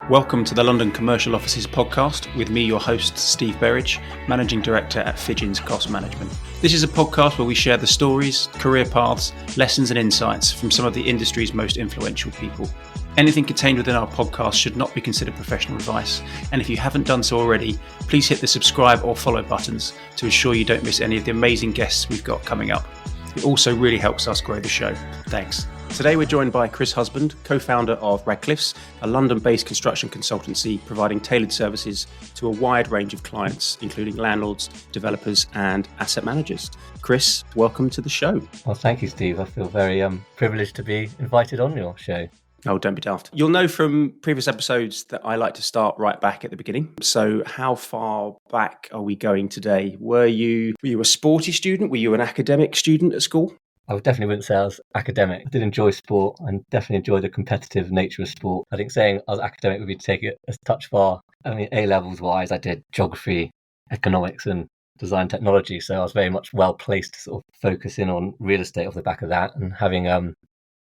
Welcome to the London Commercial Offices podcast with me, your host, Steve Berridge, Managing Director at Fidgens Cost Management. This is a podcast where we share the stories, career paths, lessons and insights from some of the industry's most influential people. Anything contained within our podcast should not be considered professional advice, and if you haven't done so already, please hit the subscribe or follow buttons to ensure you don't miss any of the amazing guests we've got coming up. It also really helps us grow the show. Thanks. Today we're joined by Chris Husband, co-founder of Radcliffes, a London-based construction consultancy providing tailored services to a wide range of clients, including landlords, developers and asset managers. Chris, welcome to the show. Well, thank you, Steve. I feel very privileged to be invited on your show. Oh, don't be daft. You'll know from previous episodes that I like to start right back at the beginning. So how far back are we going today? Were you a sporty student? Were you an academic student at school? I definitely wouldn't say I was academic. I did enjoy sport and definitely enjoyed the competitive nature of sport. I think saying I was academic would be to take it a touch far. I mean, A-levels wise, I did geography, economics and design technology. So I was very much well placed to sort of focus in on real estate off the back of that. And having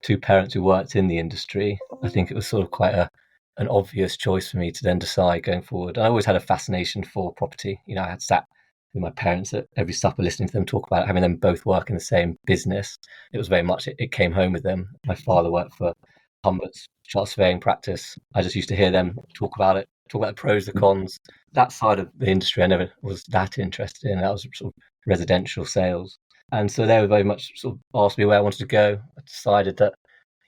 two parents who worked in the industry, I think it was sort of quite an obvious choice for me to then decide going forward. I always had a fascination for property. You know, I had sat with my parents at every supper listening to them talk about it, having them both work in the same business. It was very much, it came home with them. My father worked for Humbert's chart surveying practice. I just used to hear them talk about it, talk about the pros, the cons. That side of the industry I never was that interested in. That was sort of residential sales. And so they were very much sort of asked me where I wanted to go. I decided that,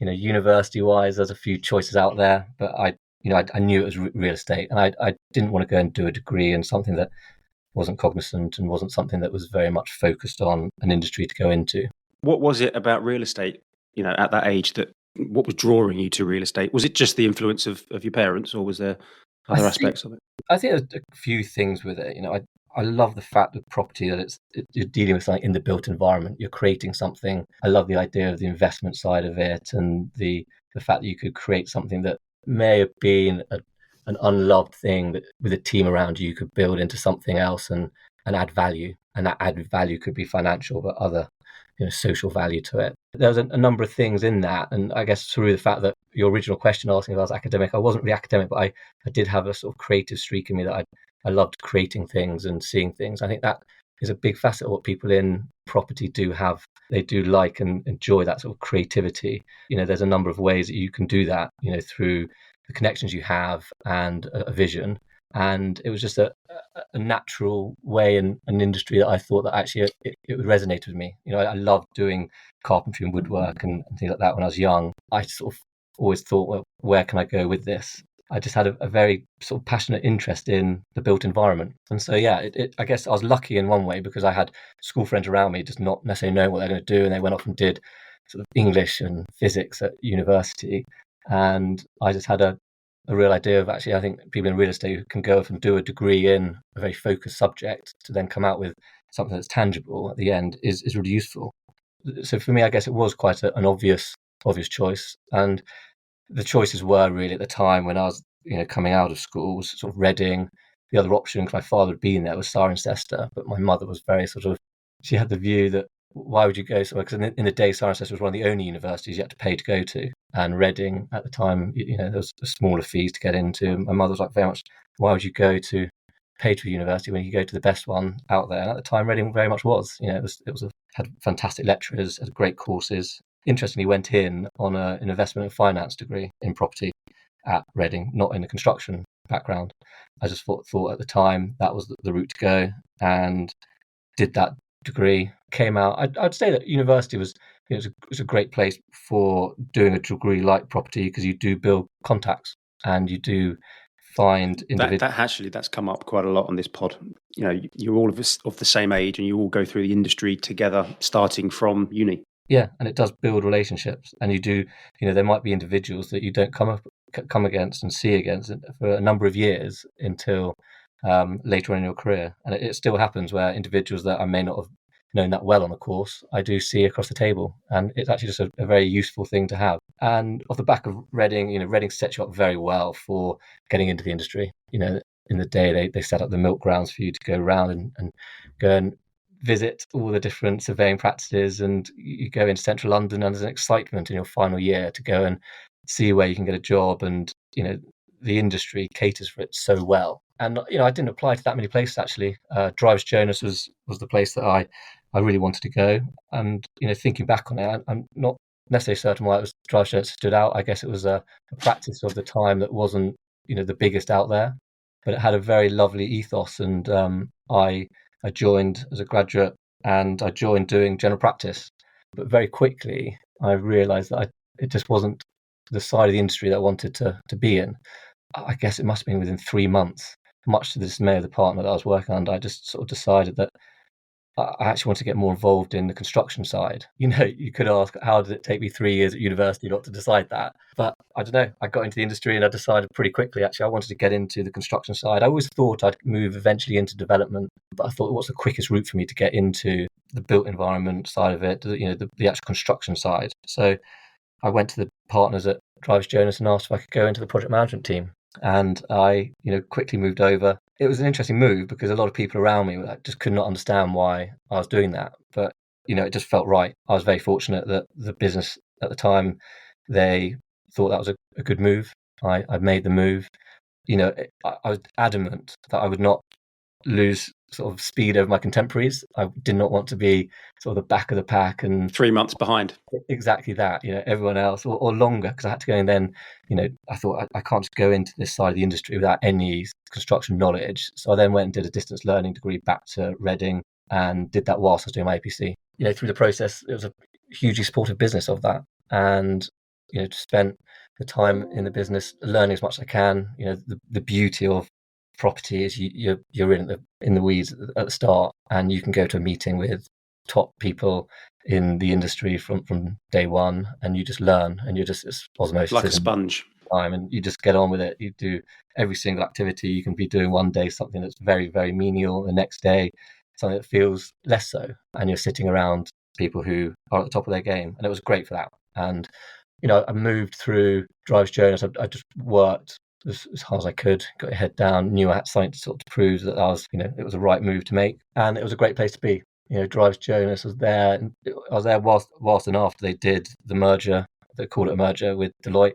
you know, university-wise, there's a few choices out there, but I knew it was real estate, and I didn't want to go and do a degree in something that wasn't cognizant and wasn't something that was very much focused on an industry to go into. What was it about real estate, you know, at that age what was drawing you to real estate? Was it just the influence of your parents, or was there other aspects of it? I think there's a few things with it. You know, I love the fact of property that you're dealing with something in the built environment. You're creating something. I love the idea of the investment side of it and the fact that you could create something that may have been an unloved thing that with a team around you could build into something else and add value. And that added value could be financial, but other, you know, social value to it. There's a number of things in that. And I guess through the fact that your original question asking if I was academic, I wasn't really academic, but I did have a sort of creative streak in me that I loved creating things and seeing things. I think that is a big facet of what people in property do have. They do like and enjoy that sort of creativity. You know, there's a number of ways that you can do that, you know, through the connections you have and a vision. And it was just a natural way in an industry that I thought that actually it would resonate with me. You know, I loved doing carpentry and woodwork and things like that when I was young. I sort of always thought, well, where can I go with this? I just had a very sort of passionate interest in the built environment. And so, yeah, I guess I was lucky in one way because I had school friends around me just not necessarily knowing what they're going to do. And they went off and did sort of English and physics at university. And I just had a real idea of actually, I think people in real estate who can go off and do a degree in a very focused subject to then come out with something that's tangible at the end is really useful. So for me, I guess it was quite an obvious choice. And the choices were really at the time when I was, you know, coming out of school was sort of Reading. The other option, because my father had been there, was Cirencester. But my mother was very she had the view that why would you go somewhere? Because in the day, Cirencester was one of the only universities you had to pay to go to. And Reading at the time, you know, there was smaller fees to get into. My mother was like very much, why would you go to pay to a university when you go to the best one out there? And at the time, Reading very much was. You know, had fantastic lecturers, had great courses. Interestingly, went in on an investment and finance degree in property at Reading, not in a construction background. I just thought at the time that was the route to go, and did that degree. Came out. I'd say that university was a great place for doing a degree like property because you do build contacts and you do find individuals. That's come up quite a lot on this pod. You know, you're all of the same age and you all go through the industry together, starting from uni. Yeah, and it does build relationships, and you do. You know, there might be individuals that you don't come against and see against for a number of years until later on in your career, and it still happens where individuals that I may not have known that well on a course, I do see across the table, and it's actually just a very useful thing to have. And off the back of Reading, you know, Reading sets you up very well for getting into the industry. You know, in the day they set up the milk grounds for you to go around and go and visit all the different surveying practices, and you go into central London and there's an excitement in your final year to go and see where you can get a job. And, you know, the industry caters for it so well. And I didn't apply to that many places actually. Drivers Jonas was the place that I really wanted to go. And thinking back on it, I'm not necessarily certain why it was Drivers Jonas stood out. I guess it was a practice of the time that wasn't the biggest out there, but it had a very lovely ethos. And I joined as a graduate, and I joined doing general practice. But very quickly, I realised that it just wasn't the side of the industry that I wanted to be in. I guess it must have been within 3 months, much to the dismay of the partner that I was working under. I just sort of decided that I actually want to get more involved in the construction side. You could ask, how did it take me 3 years at university not to decide that? But I don't know. I got into the industry and I decided pretty quickly, actually, I wanted to get into the construction side. I always thought I'd move eventually into development, but I thought, what's the quickest route for me to get into the built environment side of it, the actual construction side? So I went to the partners at Drivers Jonas and asked if I could go into the project management team. And I, quickly moved over. It was an interesting move because a lot of people around me just could not understand why I was doing that. But, it just felt right. I was very fortunate that the business at the time, they thought that was a good move. I made the move. I was adamant that I would not lose sort of speed over my contemporaries. I did not want to be sort of the back of the pack and 3 months behind. Exactly that, everyone else or longer, because I had to go. And then, I thought I can't just go into this side of the industry without any construction knowledge. So I then went and did a distance learning degree back to Reading and did that whilst I was doing my APC. Through the process, it was a hugely supportive business of that. And, spent the time in the business learning as much as I can. The beauty of property is you're in the weeds at the start, and you can go to a meeting with top people in the industry from day one, and you just learn, and you're just osmosis, like a sponge, and you just get on with it. You do every single activity. You can be doing one day something that's very, very menial, the next day something that feels less so, and you're sitting around people who are at the top of their game, and it was great for that. And I moved through Drivers Jonas. I just worked as hard as I could, got your head down, knew I had something to sort of prove that I was, it was the right move to make, and it was a great place to be. Drivers Jonas was there, and I was there whilst and after they did the merger. They called it a merger with Deloitte.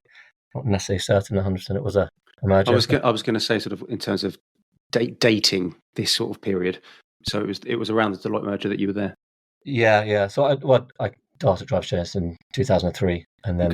Not necessarily certain 100% it was a merger. I was going to say, sort of in terms of dating this sort of period. So it was around the Deloitte merger that you were there. Yeah. So I started Drivers Jonas in 2003, and then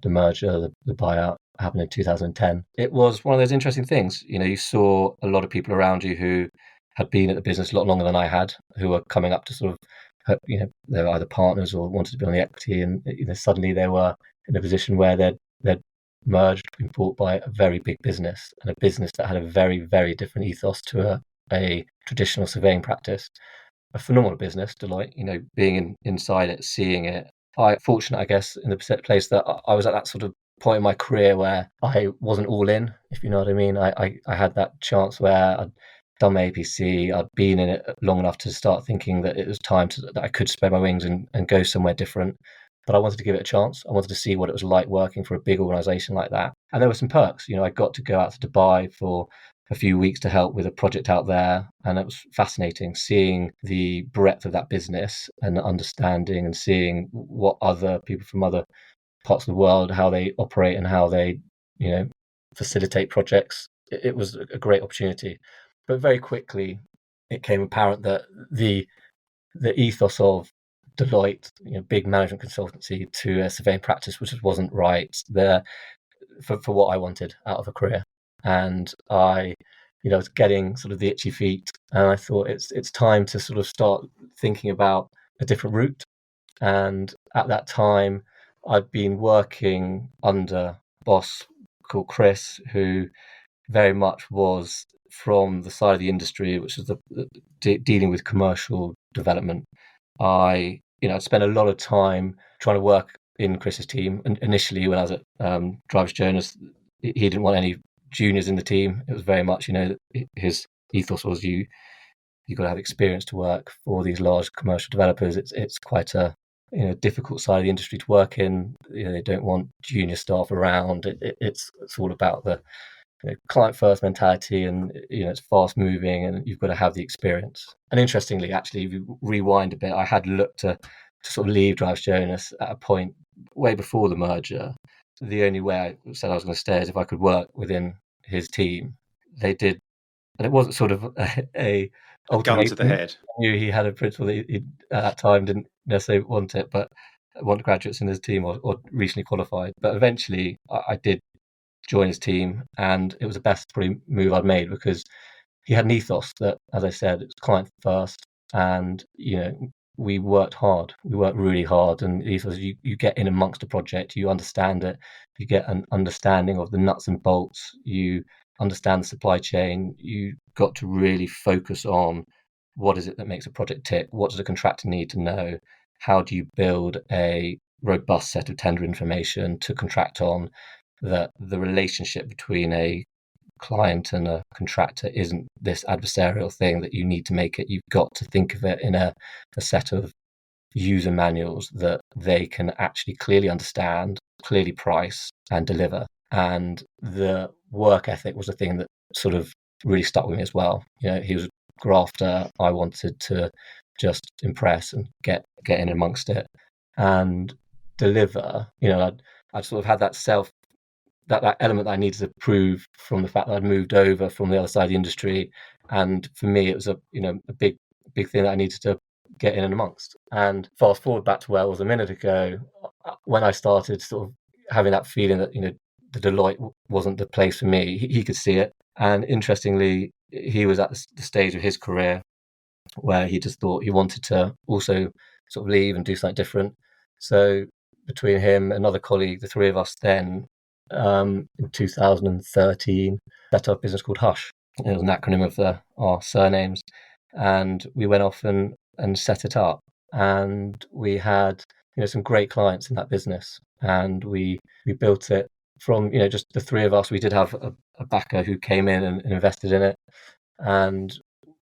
the merger, the buyout happened in 2010. It was one of those interesting things. You saw a lot of people around you who had been at the business a lot longer than I had, who were coming up to sort of, they were either partners or wanted to be on the equity, and suddenly they were in a position where they'd merged, been bought by a very big business, and a business that had a very, very different ethos to a traditional surveying practice. A phenomenal business, Deloitte, being inside it, seeing it. Fortunate, I guess, in the place that I was at that sort of point in my career where I wasn't all in, if you know what I mean. I had that chance where I'd done my APC, I'd been in it long enough to start thinking that it was time that I could spread my wings and go somewhere different. But I wanted to give it a chance. I wanted to see what it was like working for a big organisation like that. And there were some perks. I got to go out to Dubai for a few weeks to help with a project out there. And it was fascinating seeing the breadth of that business and understanding and seeing what other people from other parts of the world, how they operate and how they, facilitate projects. It was a great opportunity. But very quickly, it became apparent that the ethos of Deloitte, big management consultancy, to a surveying practice, which just wasn't right there for what I wanted out of a career. And I was getting sort of the itchy feet, and I thought it's time to sort of start thinking about a different route. And at that time, I'd been working under a boss called Chris, who very much was from the side of the industry, which is dealing with commercial development. I spent a lot of time trying to work in Chris's team. And initially, when I was at Drivers Jonas, he didn't want any juniors in the team. It was very much, his ethos was you got to have experience to work for these large commercial developers. It's quite a difficult side of the industry to work in. They don't want junior staff around. It's all about the client first mentality, and it's fast moving, and you've got to have the experience. And interestingly, actually, if you rewind a bit, I had looked to sort of leave Drivers Jonas at a point way before the merger. The only way I said I was going to stay is if I could work within his team. They did, and it wasn't sort of a gun to the ultimatum. head. I knew he had a principle that he at that time didn't necessarily want it, but want graduates in his team or recently qualified. But eventually, I did join his team, and it was the best probably move I'd made, because he had an ethos that, as I said, it's client first, and we worked hard. We worked really hard, and the ethos, you get in amongst a project, you understand it, you get an understanding of the nuts and bolts, you understand the supply chain, you got to really focus on what is it that makes a project tick, what does a contractor need to know, how do you build a robust set of tender information to contract on, that the relationship between a client and a contractor isn't this adversarial thing that you need to make it. You've got to think of it in a set of user manuals that they can actually clearly understand, clearly price and deliver. And the work ethic was a thing that sort of really stuck with me as well. He was a grafter. I wanted to just impress and get in amongst it and deliver. I'd sort of had that that element that I needed to prove from the fact that I'd moved over from the other side of the industry. And for me, it was a big thing that I needed to get in and amongst. And fast forward back to where I was a minute ago, when I started sort of having that feeling that, the Deloitte wasn't the place for me, he could see it. And interestingly, he was at the stage of his career where he just thought he wanted to also sort of leave and do something different. So between him and another colleague, the three of us then, in 2013, set up a business called Hush. It was an acronym of our surnames, and we went off and set it up. And we had some great clients in that business, and we built it from just the three of us. We did have a backer who came in and invested in it, and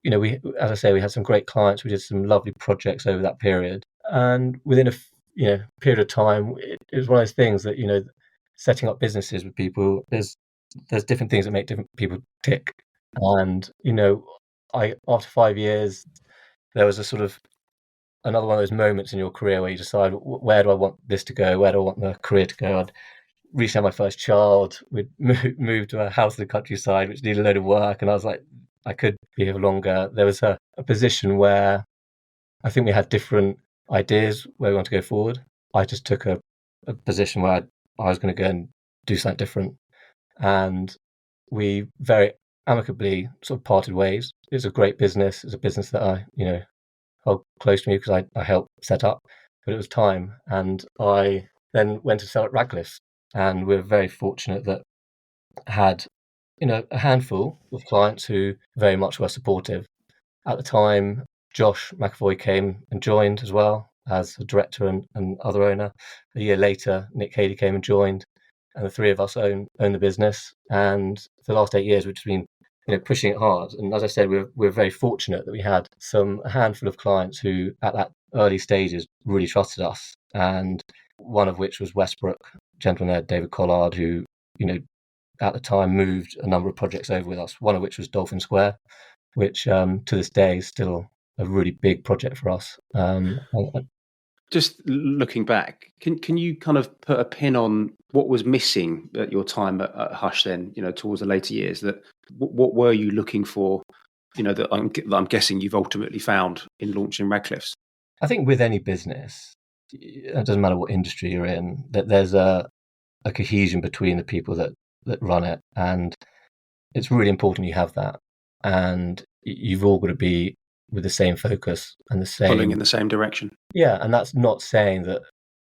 we, as I say, we had some great clients. We did some lovely projects over that period, and within a period of time, it was one of those things that setting up businesses with people, there's different things that make different people tick. And after 5 years, there was a sort of another one of those moments in your career where you decide, where do I want this to go? Where do I want the career to go? I'd recently had my first child. We'd moved to a house in the countryside, which needed a load of work, and I was like, I could be here longer. There was a position where I think we had different ideas where we want to go forward. I just took a position where I was going to go and do something different. And we very amicably sort of parted ways. It was a great business. It's a business that I, held close to me because I helped set up, but it was time. And I then went to sell at Radcliffes, and we're very fortunate that had, a handful of clients who very much were supportive. At the time, Josh McEvoy came and joined as well as a director and other owner. A year later, Nick Cady came and joined, and the three of us own the business. And for the last 8 years, we've just been pushing it hard. And as I said, we're very fortunate that we had a handful of clients who at that early stages really trusted us, and one of which was Westbrook, gentleman there, David Collard, who at the time moved a number of projects over with us, one of which was Dolphin Square, which to this day is still a really big project for us. Just looking back, can you kind of put a pin on what was missing at your time at Hush then, towards the later years? That what were you looking for, that I'm guessing you've ultimately found in launching Radcliffes? I think with any business, it doesn't matter what industry you're in, that there's a cohesion between the people that run it, and it's really important you have that, and you've all got to be with the same focus and the same pulling in the same direction. Yeah, and that's not saying that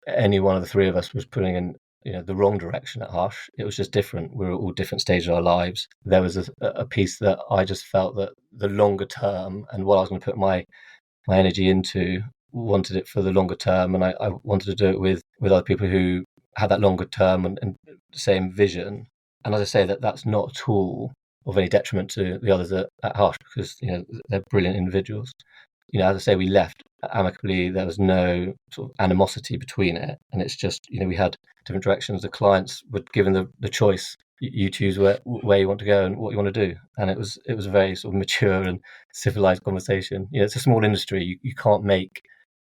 any one of the three of us was pulling in the wrong direction at Hush. It was just different. We were all different stages of our lives. There was a piece that I just felt that the longer term and what I was going to put my energy into, wanted it for the longer term, and I wanted to do it with other people who had that longer term and the same vision. And as I say, that's not at all of any detriment to the others at Hush, because they're brilliant individuals. As I say, we left amicably. There was no sort of animosity between it, and it's just we had different directions. The clients were given the choice. You choose where you want to go and what you want to do, and it was a very sort of mature and civilized conversation. It's a small industry. You can't make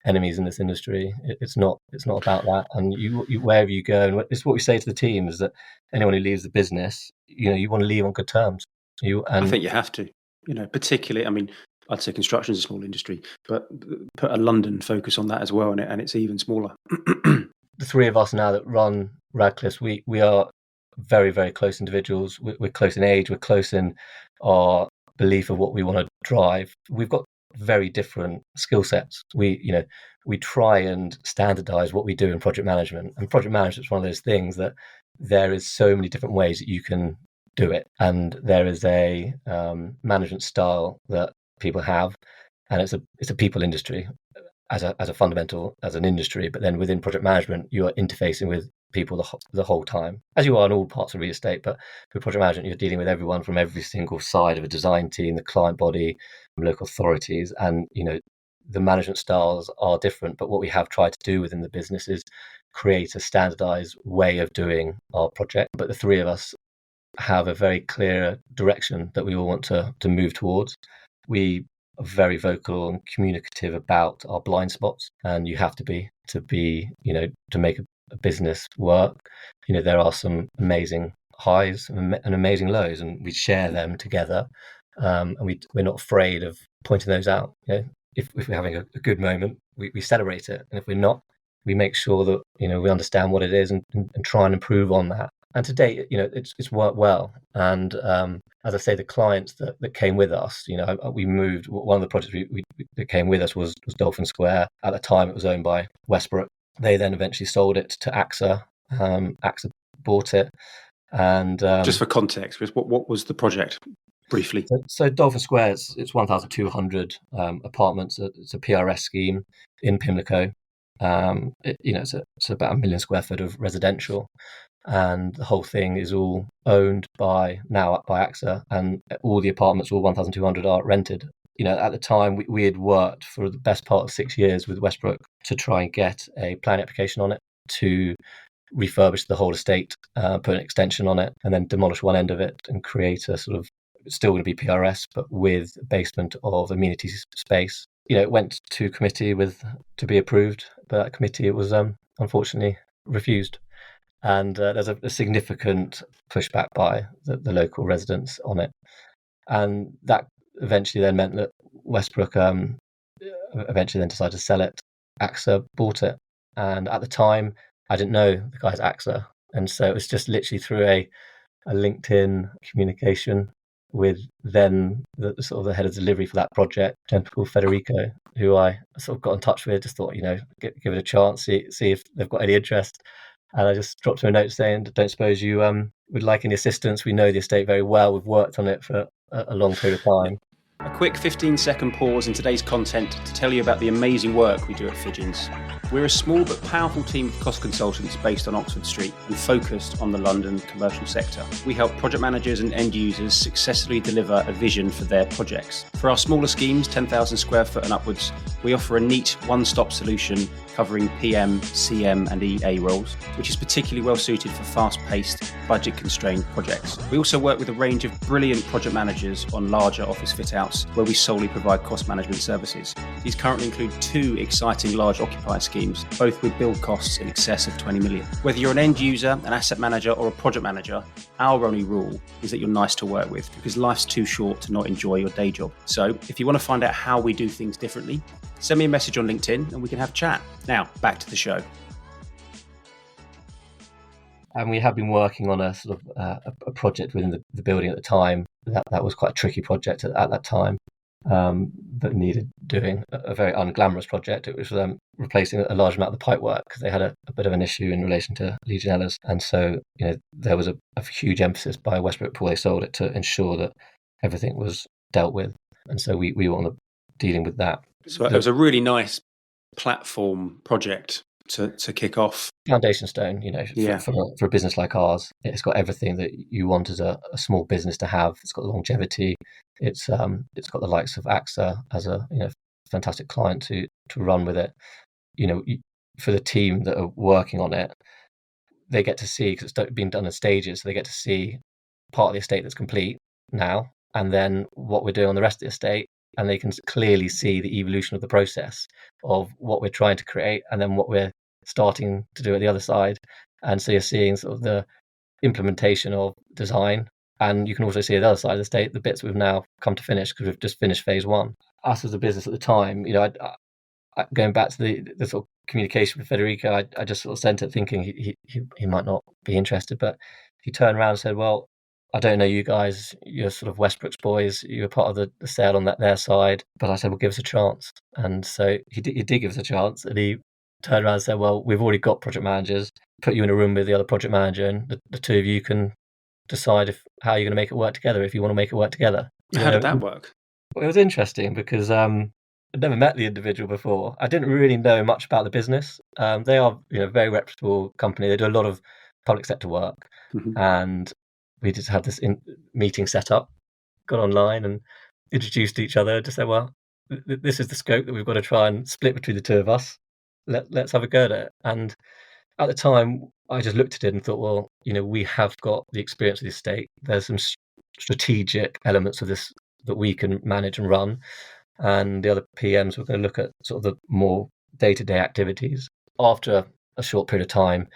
enemies in this industry. It's not about that. And you wherever you go, and it's what we say to the team is that anyone who leaves the business, you want to leave on good terms. I think you have to, particularly. I mean, I'd say construction is a small industry, but put a London focus on that as well, and it's even smaller. The three of us now that run Radcliffes, we are very, very close individuals. We're close in age. We're close in our belief of what we want to drive. We've got very different skill sets. We try and standardize what we do in project management. And project management is one of those things that there is so many different ways that you can do it. And there is a management style that people have, and it's a people industry as a fundamental, as an industry. But then within project management, you are interfacing with people the whole time, as you are in all parts of real estate. But with project management, you're dealing with everyone from every single side of a design team, the client body, local authorities, and the management styles are different. But what we have tried to do within the business is create a standardized way of doing our project. But the three of us have a very clear direction that we all want to move towards. We are very vocal and communicative about our blind spots, and you have to be to make a business work. There are some amazing highs and amazing lows, and we share them together, and we're not afraid of pointing those out. If we're having a good moment, we celebrate it, and if we're not, we make sure that we understand what it is and try and improve on that. And to date, it's worked well. And as I say, the clients that came with us, we moved. One of the projects that came with us was Dolphin Square. At the time, it was owned by Westbrook. They then eventually sold it to AXA. AXA bought it. And just for context, what was the project briefly? So Dolphin Square, it's 1,200 apartments. It's a PRS scheme in Pimlico. It's about 1 million square foot of residential. And the whole thing is all owned by AXA, and all the apartments, all 1,200, are rented. At the time, we had worked for the best part of 6 years with Westbrook to try and get a planning application on it, to refurbish the whole estate, put an extension on it, and then demolish one end of it and create a sort of, still going to be PRS, but with a basement of amenity space. It went to committee to be approved, but at committee it was unfortunately refused. And there's a significant pushback by the local residents on it. And that eventually then meant that Westbrook eventually then decided to sell it. AXA bought it. And at the time, I didn't know the guys at AXA. And so it was just literally through a LinkedIn communication with then the sort of the head of delivery for that project, a gentleman called Federico, who I sort of got in touch with, just thought, give it a chance, see if they've got any interest. And I just dropped him a note saying, don't suppose you would like any assistance? We know the estate very well. We've worked on it for a long period of time. A quick 15-second pause in today's content to tell you about the amazing work we do at Fidgins. We're a small but powerful team of cost consultants based on Oxford Street and focused on the London commercial sector. We help project managers and end users successfully deliver a vision for their projects. For our smaller schemes, 10,000 square foot and upwards, we offer a neat one-stop solution covering PM, CM and EA roles, which is particularly well suited for fast-paced, budget-constrained projects. We also work with a range of brilliant project managers on larger office fit-outs where we solely provide cost management services. These currently include 2 exciting large occupier schemes, both with build costs in excess of 20 million. Whether you're an end user, an asset manager or a project manager, our only rule is that you're nice to work with, because life's too short to not enjoy your day job. So if you want to find out how we do things differently, send me a message on LinkedIn and we can have a chat. Now, back to the show. And we have been working on a sort of a project within the building at the time. That was quite a tricky project at that time, that needed doing, a very unglamorous project. It was replacing a large amount of the pipework because they had a bit of an issue in relation to Legionellas. And so, there was a huge emphasis by Westbrook before they sold it to ensure that everything was dealt with. And so we were on dealing with that. So it was a really nice platform project to kick off. Foundation stone, for a business like ours. It's got everything that you want as a small business to have. It's got longevity. It's got the likes of AXA as a fantastic client to run with it. For the team that are working on it, they get to see, because it's being done in stages, so they get to see part of the estate that's complete now, and then what we're doing on the rest of the estate. and they can clearly see the evolution of the process of what we're trying to create and then what we're starting to do at the other side. And so you're seeing sort of the implementation of design, and you can also see at the other side of the state the bits we've now come to finish, because we've just finished phase one. Us as a business at the time, going back to the sort of communication with Federico, I just sort of sent it thinking he might not be interested, but he turned around and said, well, I don't know you guys, you're sort of Westbrook's boys, you were part of the sale on their side. But I said, well, give us a chance. And so he did give us a chance, and he turned around and said, well, we've already got project managers, put you in a room with the other project manager, and the two of you can decide how you're going to make it work together, if you want to make it work together. How did that work? Well, it was interesting because I'd never met the individual before. I didn't really know much about the business. They are a very reputable company. They do a lot of public sector work. Mm-hmm. And we just had this meeting set up, got online and introduced each other, just said, well, this is the scope that we've got to try and split between the two of us. Let's have a go at it. And at the time, I just looked at it and thought, well, we have got the experience of the estate. There's some strategic elements of this that we can manage and run. And the other PMs were going to look at sort of the more day-to-day activities. After a short period of time,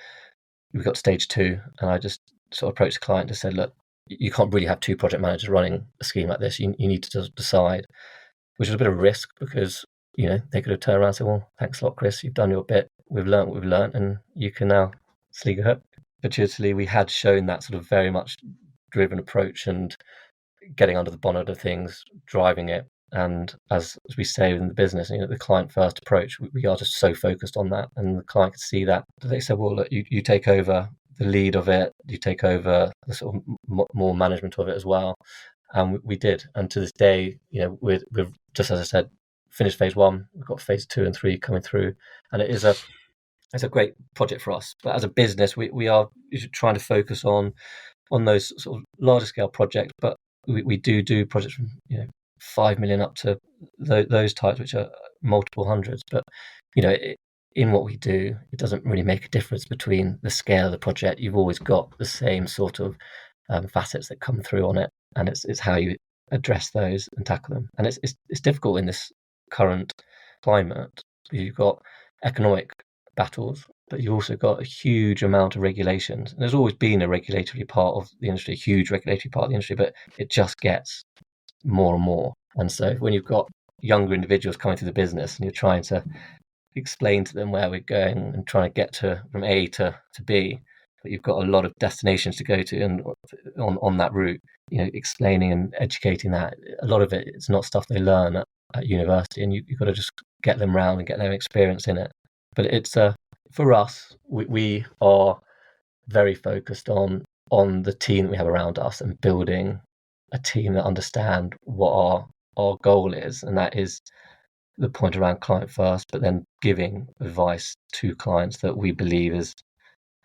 we got to stage 2, and I just sort of approached the client and said, look, you can't really have 2 project managers running a scheme like this. You need to decide, which was a bit of a risk because, they could have turned around and said, well, thanks a lot, Chris, you've done your bit. We've learned what we've learned, and you can now sleek ahead. Fortuitously, we had shown that sort of very much driven approach and getting under the bonnet of things, driving it. And as we say in the business, the client first approach, we are just so focused on that. And the client could see that. They said, well, look, you take over the lead of it, you take over the sort of more management of it as well. And we did. And to this day, we've just, as I said, finished phase 1. We've got phase 2 and 3 coming through. And it's a great project for us. But as a business, we are trying to focus on those sort of larger scale projects. But we do projects from 5 million up to those types, which are multiple hundreds. But in what we do, it doesn't really make a difference between the scale of the project. You've always got the same sort of facets that come through on it, and it's how you address those and tackle them. And it's difficult in this current climate. You've got economic battles, but you've also got a huge amount of regulations. And there's always been a regulatory part of the industry, a huge regulatory part of the industry, but it just gets more and more. And so when you've got younger individuals coming to the business and you're trying to explain to them where we're going and trying to get from A to B, but you've got a lot of destinations to go to, and on that route, explaining and educating that, a lot of it's not stuff they learn at university, and you've got to just get them round and get their experience in it. But it's for us, we are very focused on the team that we have around us and building a team that understand what our goal is, and that is the point around client first, but then giving advice to clients that we believe is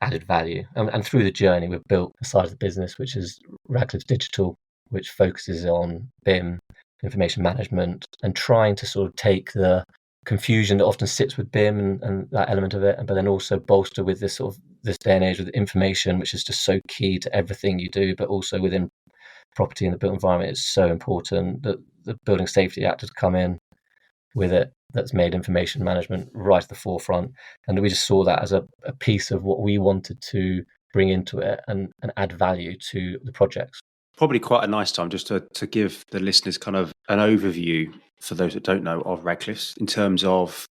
added value. And through the journey, we've built a side of the business, which is Radcliffes Digital, which focuses on BIM, information management, and trying to sort of take the confusion that often sits with BIM and that element of it, but then also bolster with this sort of this day and age with information, which is just so key to everything you do, but also within property and the built environment. It's so important that the Building Safety Act has come in with it, that's made information management right to the forefront. And we just saw that as a piece of what we wanted to bring into it and add value to the projects. Probably quite a nice time just to give the listeners kind of an overview, for those that don't know, of Radcliffes in terms of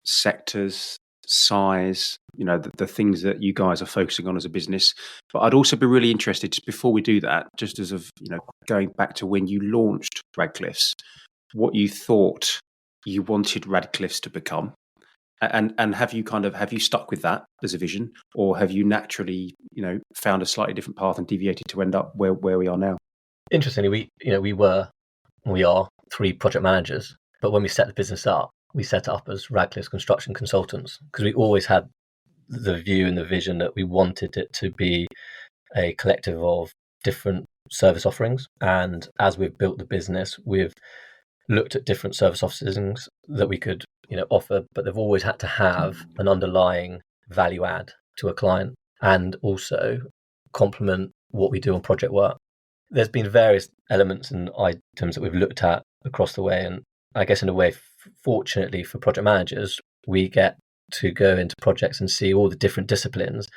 sectors, size, the things that you guys are focusing on as a business. But I'd also be really interested, just before we do that, just as of, going back to when you launched Radcliffes, what you thought you wanted Radcliffes to become. And have you stuck with that as a vision, or have you naturally, found a slightly different path and deviated to end up where we are now? Interestingly, we are 3 project managers, but when we set the business up, we set it up as Radcliffes Construction Consultants, because we always had the view and the vision that we wanted it to be a collective of different service offerings. And as we've built the business, we've looked at different service offerings that we could offer, but they've always had to have an underlying value add to a client and also complement what we do on project work. there's been various elements and items that we've looked at across the way. And I guess in a way, fortunately for project managers, we get to go into projects and see all the different disciplines.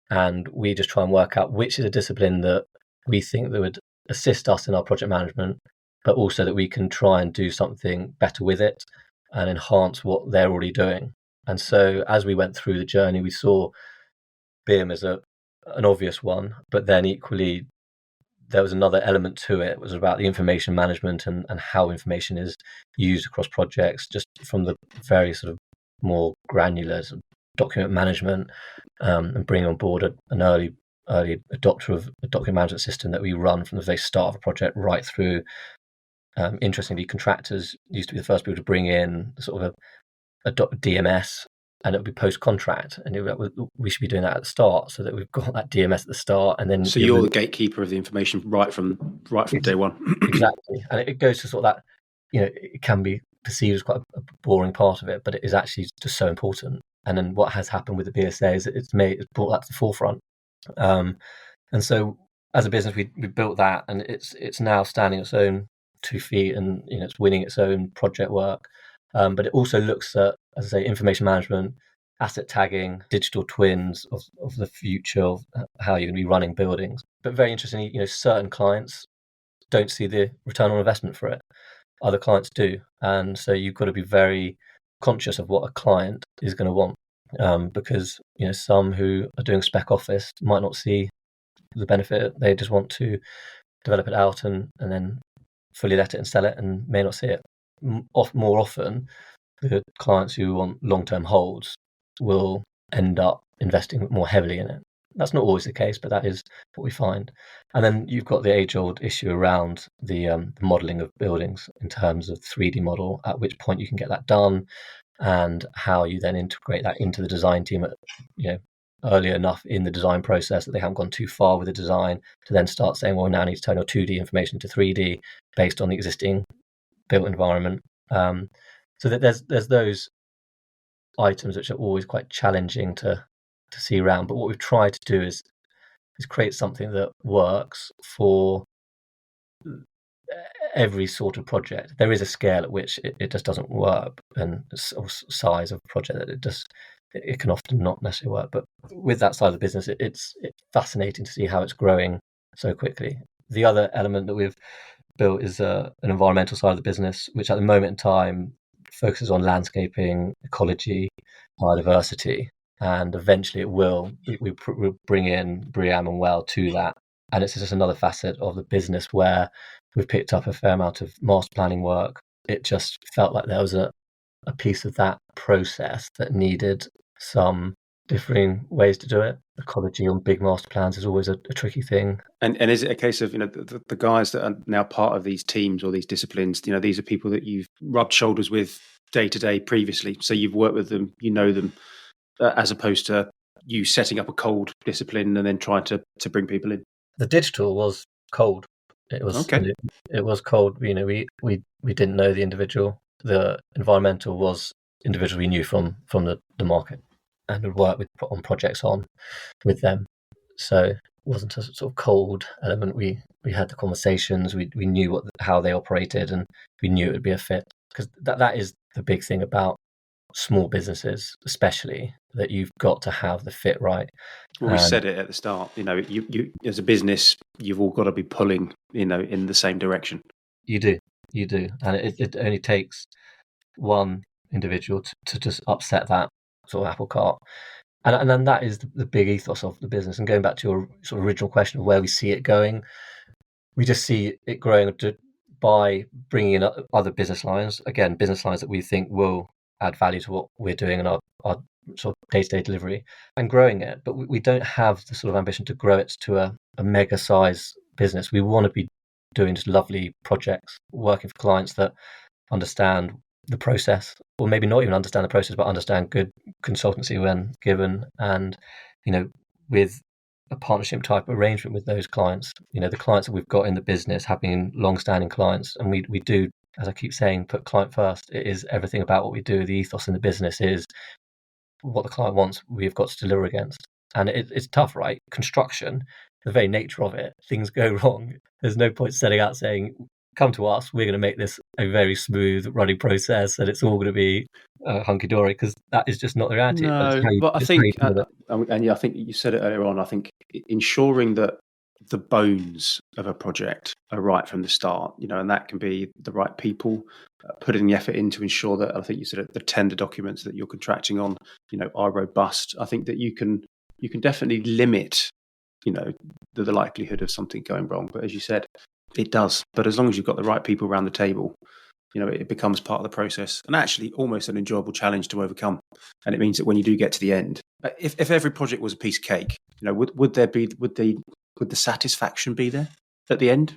And we just try and work out which is a discipline that we think that would assist us in our project management, but also that we can try and do something better with it and enhance what they're already doing. And so as we went through the journey, we saw BIM as an obvious one, but then equally there was another element to it. It was about the information management and how information is used across projects, just from the very sort of more granular sort of document management, and bringing on board an early adopter of a document management system that we run from the very start of a project right through. Interestingly, contractors used to be the first people to bring in sort of a DMS, and it would be post-contract, and we should be doing that at the start so that we've got that DMS at the start. And then so you're the gatekeeper of the information right from day one. Exactly. And it goes to sort of that, it can be perceived as quite a boring part of it, but it is actually just so important. And then what has happened with the BSA is it's brought that to the forefront. And so as a business, we built that, and it's now standing its own 2 feet, and it's winning its own project work. But it also looks at, as I say, information management, asset tagging, digital twins of the future of how you're going to be running buildings. But very interestingly, certain clients don't see the return on investment for it. Other clients do. And so you've got to be very conscious of what a client is going to want, because some who are doing spec office might not see the benefit. They just want to develop it out and then fully let it and sell it, and may not see it. More often, the clients who want long-term holds will end up investing more heavily in it. That's not always the case, but that is what we find. And then you've got the age-old issue around the modelling of buildings in terms of 3D model, at which point you can get that done, and how you then integrate that into the design team at, early enough in the design process that they haven't gone too far with the design to then start saying, well, we now need to turn your 2D information to 3D based on the existing built environment. So that there's those items which are always quite challenging to see around. But what we've tried to do is create something that works for every sort of project. There is a scale at which it just doesn't work, and size of project that it can often not necessarily work. But with that side of the business, it's fascinating to see how it's growing so quickly. The other element that we've built is an environmental side of the business, which at the moment in time focuses on landscaping, ecology, biodiversity, and eventually it will. We'll bring in BREEAM and WELL to that. And it's just another facet of the business where we've picked up a fair amount of master planning work. It just felt like there was a piece of that process that needed some differing ways to do it. Ecology on big master plans is always a tricky thing. And is it a case of, the guys that are now part of these teams or these disciplines, these are people that you've rubbed shoulders with day to day previously, so you've worked with them, know them, as opposed to you setting up a cold discipline and then trying to bring people in? The digital was cold. It was okay. It was cold. We didn't know the individual. The environmental was individual we knew from the market and had worked on projects with them. So it wasn't a sort of cold element. We had the conversations. We knew how they operated, and we knew it would be a fit, because that is the big thing about small businesses, especially, that you've got to have the fit right. Well, we said it at the start. You as a business, you've all got to be pulling, in the same direction. You do, and it only takes one individual to just upset that sort of apple cart. And then that is the big ethos of the business. And going back to your sort of original question of where we see it going, we just see it growing by bringing in other business lines. Again, business lines that we think will add value to what we're doing in our sort of day-to-day delivery, and growing it. But we don't have the sort of ambition to grow it to a mega size business. We want to be doing just lovely projects, working for clients that understand the process, or maybe not even understand the process, but understand good consultancy when given, and with a partnership type arrangement with those clients. The clients that we've got in the business have been long-standing clients, and we do, as I keep saying, put client first. It is everything about what we do. The ethos in the business is what the client wants, we've got to deliver against. And it's tough, right? Construction, the very nature of it, things go wrong. There's no point setting out saying, come to us, we're going to make this a very smooth running process and it's all going to be hunky-dory, because that is just not the reality. No, but I think, and I think you said it earlier on, I think ensuring that the bones of a project are right from the start, and that can be the right people, putting the effort in to ensure that, I think you said it, the tender documents that you're contracting on, are robust. I think that you can definitely limit, the likelihood of something going wrong. But as you said, it does. But as long as you've got the right people around the table, it becomes part of the process, and actually almost an enjoyable challenge to overcome. And it means that when you do get to the end, if every project was a piece of cake, would the satisfaction be there at the end?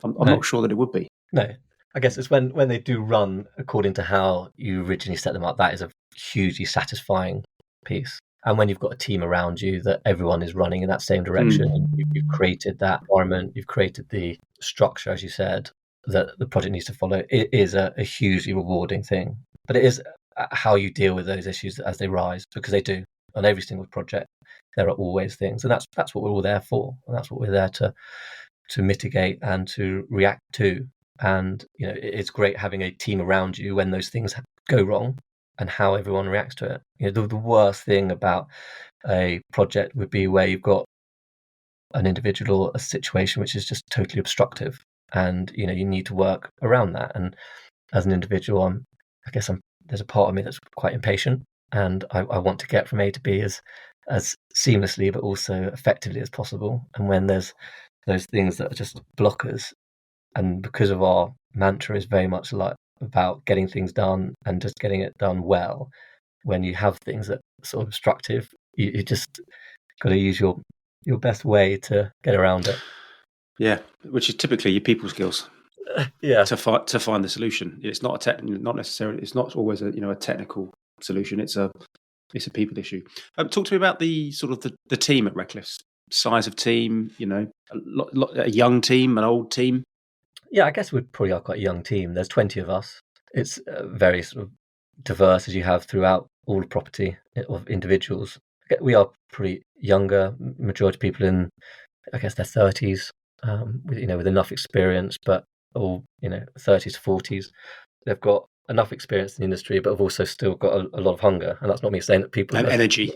I'm not sure that it would be. No, I guess it's when they do run according to how you originally set them up, that is a hugely satisfying piece. And when you've got a team around you that everyone is running in that same direction, you've created that environment, you've created the structure, as you said, that the project needs to follow. It is a hugely rewarding thing. But it is how you deal with those issues as they rise, because they do. On every single project, there are always things. And that's what we're all there for. And that's what we're there to mitigate and to react to. And, it's great having a team around you when those things go wrong and how everyone reacts to it. The worst thing about a project would be where you've got an individual or a situation which is just totally obstructive. And, you need to work around that. And as an individual, there's a part of me that's quite impatient, and I want to get from A to B as seamlessly, but also effectively as possible. And when there's those things that are just blockers, and because of our mantra is very much like about getting things done and just getting it done well, when you have things that are sort of obstructive, you just got to use your best way to get around it. Yeah, which is typically your people skills. Yeah, to find the solution. It's not not necessarily. It's not always a technical solution. It's a people issue. Talk to me about the sort of the team at Radcliffes. Size of team. A young team, an old team. Yeah, I guess we probably are quite a young team. There's 20 of us. It's very sort of diverse, as you have throughout all the property of individuals. We are pretty younger. Majority of people in, I guess, their 30s. With enough experience, but all 30s to 40s. They've got enough experience in the industry, but have also still got a lot of hunger. And that's not me saying that people and energy.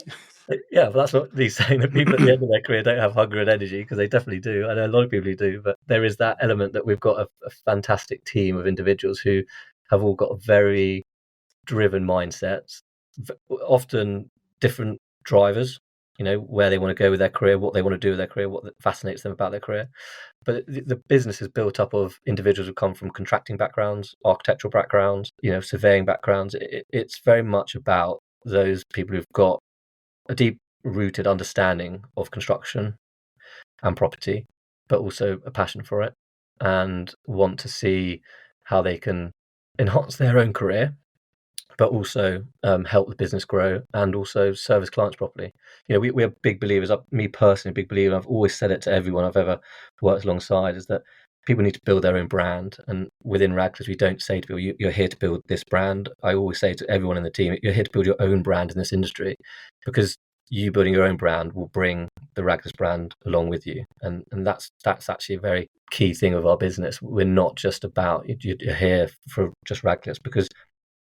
Yeah, but that's not me saying that people at the end of their career don't have hunger and energy, because they definitely do. I know a lot of people who do, but there is that element that we've got a fantastic team of individuals who have all got very driven mindsets, often different drivers. Where they want to go with their career, what they want to do with their career, what fascinates them about their career. But the business is built up of individuals who come from contracting backgrounds, architectural backgrounds, surveying backgrounds. It's very much about those people who've got a deep-rooted understanding of construction and property, but also a passion for it, and want to see how they can enhance their own career, but also help the business grow and also service clients properly. We're big believers, me personally, a big believer, I've always said it to everyone I've ever worked alongside, is that people need to build their own brand. And within Radcliffes, we don't say to people, you're here to build this brand. I always say to everyone in the team, you're here to build your own brand in this industry, because you building your own brand will bring the Radcliffes brand along with you. And that's actually a very key thing of our business. We're not just about, you're here for just Radcliffes, because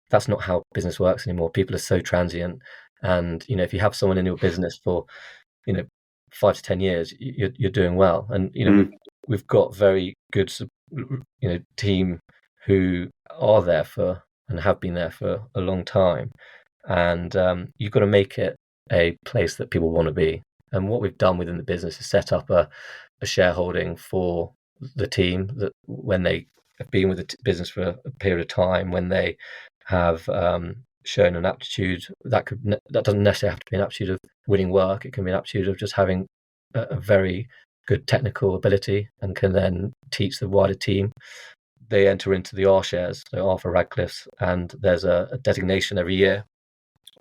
that's not how business works anymore. People are so transient, and if you have someone in your business for 5 to 10 years, you're doing well. And we've got very good team who are there for and have been there for a long time, and you've got to make it a place that people want to be. And what we've done within the business is set up a shareholding for the team, that when they have been with the business for a period of time, when they have shown an aptitude, that doesn't necessarily have to be an aptitude of winning work. It can be an aptitude of just having a very good technical ability, and can then teach the wider team. They enter into the R shares, so R for Radcliffes, and there's a designation every year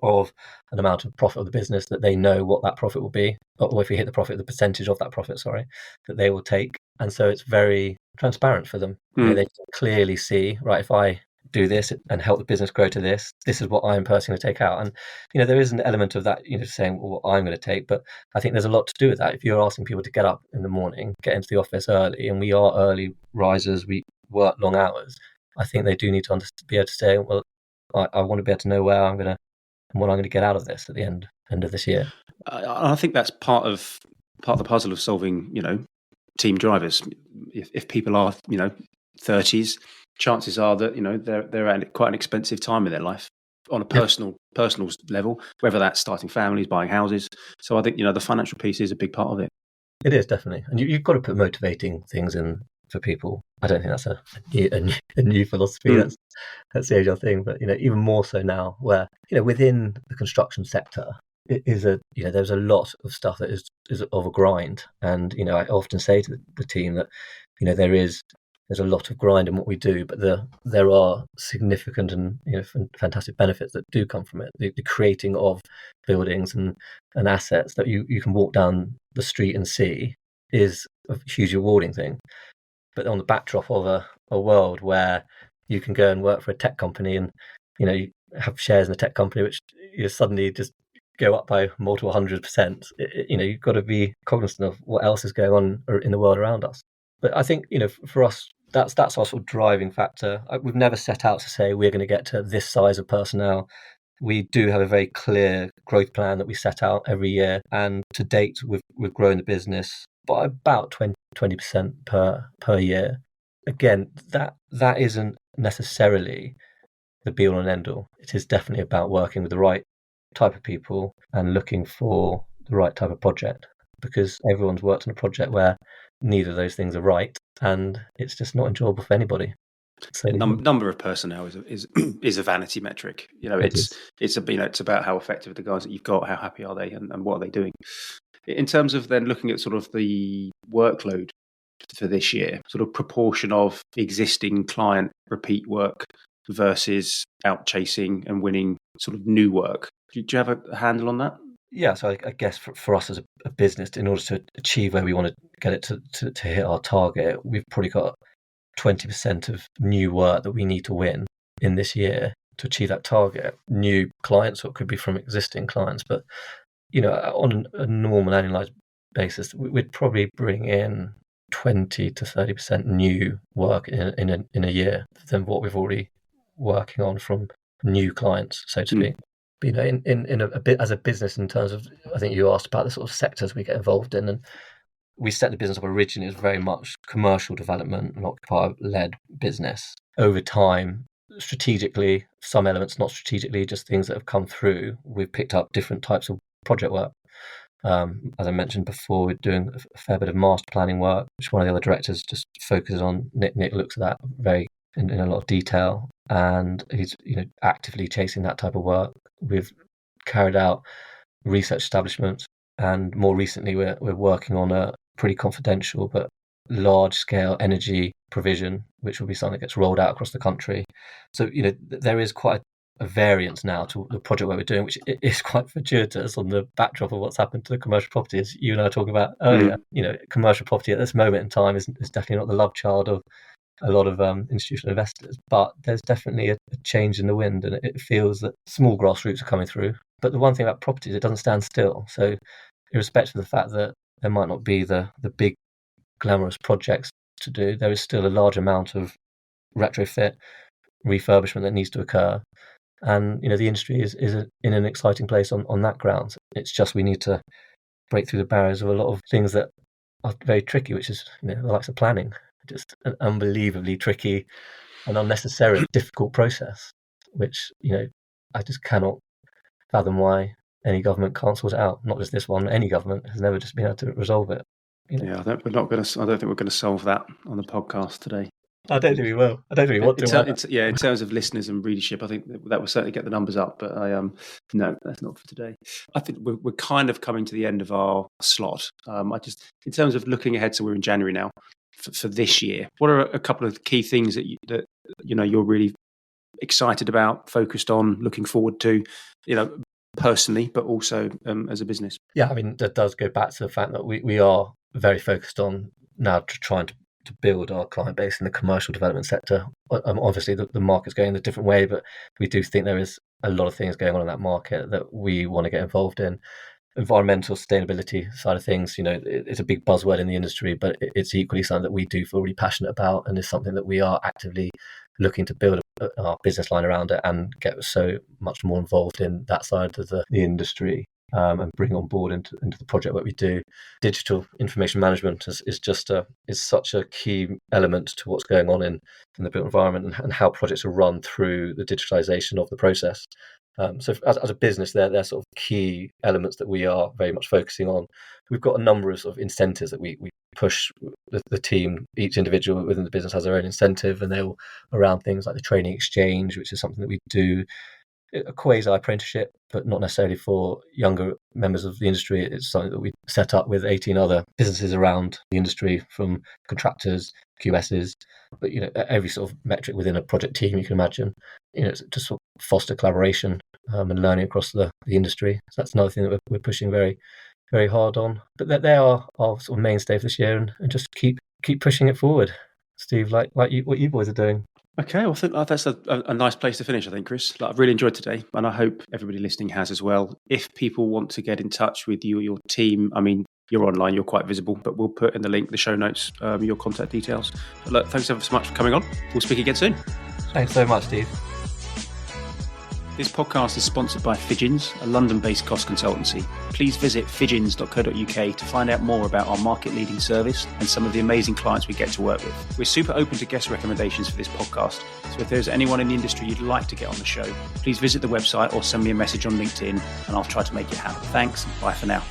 of an amount of profit of the business that they know what that profit will be, or if we hit the profit, the percentage of that profit, that they will take. And so it's very transparent for them. They can clearly see, right, if I do this and help the business grow to this. This is what I'm personally going to take out. And, there is an element of that, saying what I'm going to take. But I think there's a lot to do with that. If you're asking people to get up in the morning, get into the office early, and we are early risers, we work long hours, I think they do need to be able to say, well, I want to be able to know where I'm going to and what I'm going to get out of this at the end of this year. I think that's part of the puzzle of solving, team drivers. If people are, 30s, chances are that they're at quite an expensive time in their life on a personal level, whether that's starting families, buying houses. So I think the financial piece is a big part of it. It is, definitely, and you've got to put motivating things in for people. I don't think that's a new philosophy. That's the age-old thing, but even more so now, where within the construction sector, it is there's a lot of stuff that is of a grind, and I often say to the team that there's a lot of grind in what we do, but there are significant and fantastic benefits that do come from it. The creating of buildings and assets that you can walk down the street and see is a hugely rewarding thing. But on the backdrop of a world where you can go and work for a tech company and you have shares in a tech company which suddenly just go up by multiple 100%, you've got to be cognizant of what else is going on in the world around us. But I think for us, that's our sort of driving factor. We've never set out to say we're going to get to this size of personnel. We do have a very clear growth plan that we set out every year, and to date we've grown the business by about 20% per year. Again, that isn't necessarily the be all and end all. It is definitely about working with the right type of people and looking for the right type of project, because everyone's worked on a project where neither of those things are right, and it's just not enjoyable for anybody. So number of personnel is a vanity metric. It's about how effective the guys that you've got, how happy are they, and what are they doing. In terms of then looking at sort of the workload for this year, sort of proportion of existing client repeat work versus out chasing and winning sort of new work. Do you have a handle on that? Yeah, so I guess for us as a business, in order to achieve where we want to get it to hit our target, we've probably got 20% of new work that we need to win in this year to achieve that target. New clients, or it could be from existing clients, but on a normal annualized basis, we'd probably bring in 20 to 30% new work in a year than what we've already working on from new clients, so to speak. In a bit as a business, in terms of, I think you asked about the sort of sectors we get involved in, and we set the business up originally as very much commercial development and occupier-led business. Over time, strategically, some elements not strategically, just things that have come through, we've picked up different types of project work. As I mentioned before, we're doing a fair bit of master planning work, which one of the other directors just focuses on. Nick looks at that very in a lot of detail, and he's actively chasing that type of work. We've carried out research establishments, and more recently we're working on a pretty confidential but large-scale energy provision, which will be something that gets rolled out across the country. So there is quite a variance now to the project work we're doing, which is quite fortuitous on the backdrop of what's happened to the commercial property, as you and I were talking about earlier. Commercial property at this moment in time is definitely not the love child of a lot of institutional investors, but there's definitely a change in the wind, and it feels that small grassroots are coming through. But the one thing about property is it doesn't stand still. So irrespective of the fact that there might not be the big glamorous projects to do, there is still a large amount of retrofit refurbishment that needs to occur. And the industry is in an exciting place on that ground. It's just we need to break through the barriers of a lot of things that are very tricky, which is the likes of planning. Just an unbelievably tricky and unnecessarily difficult process, which I just cannot fathom why any government can't sort it out. Not just this one, any government has never just been able to resolve it. Yeah, I don't think we're going to solve that on the podcast today. I don't think we will. I don't think we want to. In terms of listeners and readership, I think that will certainly get the numbers up. But no, that's not for today. I think we're kind of coming to the end of our slot. In terms of looking ahead, so we're in January now for this year. What are a couple of key things that you're really excited about, focused on, looking forward to, personally, but also as a business? Yeah, I mean, that does go back to the fact that we are very focused on now trying to build our client base in the commercial development sector. Obviously, the market's going in a different way, but we do think there is a lot of things going on in that market that we want to get involved in. Environmental sustainability side of things, it's a big buzzword in the industry, but it's equally something that we do feel really passionate about, and is something that we are actively looking to build our business line around it and get so much more involved in that side of the industry, and bring on board into the project work we do. Digital information management is such a key element to what's going on in the built environment, and how projects are run through the digitalization of the process. So as a business, they're sort of key elements that we are very much focusing on. We've got a number of sort of incentives that we push the team. Each individual within the business has their own incentive, and they're all around things like the training exchange, which is something that we do, a quasi apprenticeship, but not necessarily for younger members of the industry. It's something that we set up with 18 other businesses around the industry, from contractors, QSs, but every sort of metric within a project team you can imagine, to sort of foster collaboration and learning across the industry. So that's another thing that we're pushing very, very hard on. But they are our sort of mainstay for this year, and just keep pushing it forward, Steve, like what you boys are doing. Okay, well, I think that's a nice place to finish, I think, Chris. I've really enjoyed today, and I hope everybody listening has as well. If people want to get in touch with you or your team, I mean, you're online, you're quite visible, but we'll put in the link, the show notes, your contact details. But look, thanks ever so much for coming on. We'll speak again soon. Thanks so much, Steve. This podcast is sponsored by Fidgins, a London-based cost consultancy. Please visit fidgins.co.uk to find out more about our market-leading service and some of the amazing clients we get to work with. We're super open to guest recommendations for this podcast, so if there's anyone in the industry you'd like to get on the show, please visit the website or send me a message on LinkedIn, and I'll try to make it happen. Thanks, bye for now.